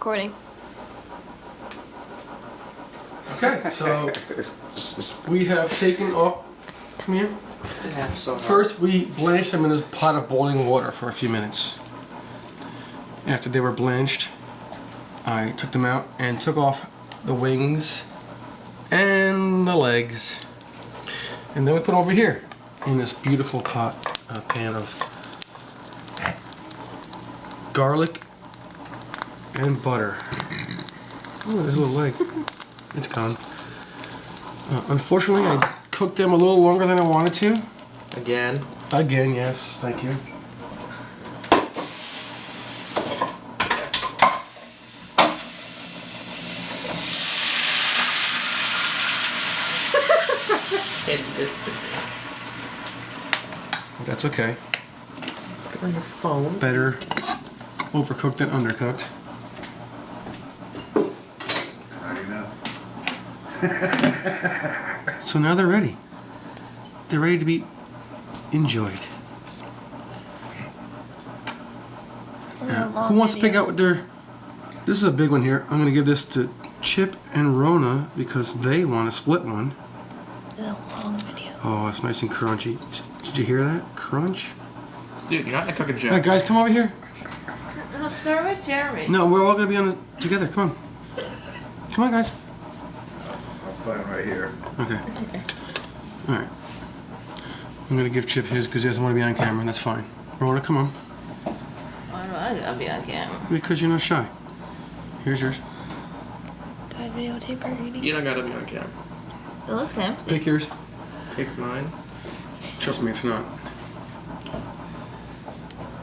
recording. Okay, so we have taken off. Come here. First, we blanched them in this pot of boiling water for a few minutes. After they were blanched, I took them out and took off the wings and the legs. And then we put them over here in this beautiful pan of garlic and butter. Oh, there's a little leg. It's gone. Unfortunately, I cooked them a little longer than I wanted to. Again? Again, yes. Thank you. That's okay. On your phone. Better overcooked than undercooked. So now they're ready. They're ready to be enjoyed. Who wants to pick out what their... This is a big one here. I'm going to give this to Chip and Rona because they want to split one. It's a long video. Oh, it's nice and crunchy. Did you hear that? Crunch? Dude, you're not gonna cook a joke. Alright guys, come over here. No, start with Jeremy. No, we're all going to be on it together. Come on. Come on, guys. I'm fine right here. Okay. Alright. I'm going to give Chip his because he doesn't want to be on camera. That's fine. Rona, come on. Why do I gotta be on camera? Because you're not shy. Here's yours. Do I videotape her eating? You don't gotta be on camera. It looks empty. Pick yours. Pick mine. Trust me, it's not.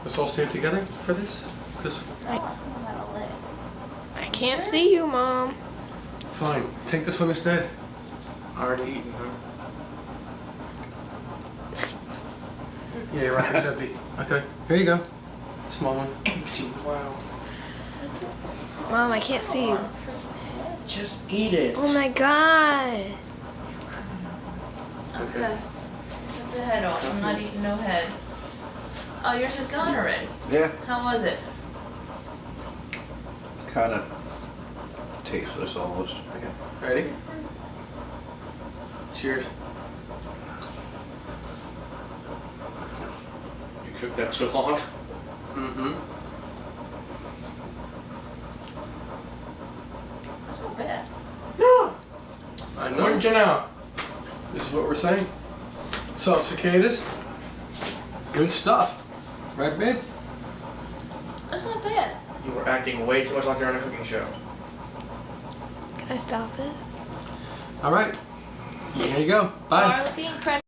Let's all stand together for this? Because... I can't see you, Mom. Fine. Take this one instead. Already eaten, huh? Yeah, you're right. It's empty. Okay. Here you go. Small one. Empty. Wow. Mom, I can't see you. Just eat it. Oh my god. Okay. Cut the head off. I'm not eating no head. Oh, yours is gone already. Yeah, How was it? kind of tasteless almost. Okay. Ready? Cheers. You cooked that so long. Mm-hmm. That's not bad. No. I What did you know? This is what we're saying. So, cicadas. Good stuff. Right, babe? That's not bad. You were acting way too much like you're on a cooking show. Can I stop it? All right. Here you go. Bye. Garlicky and crunchy.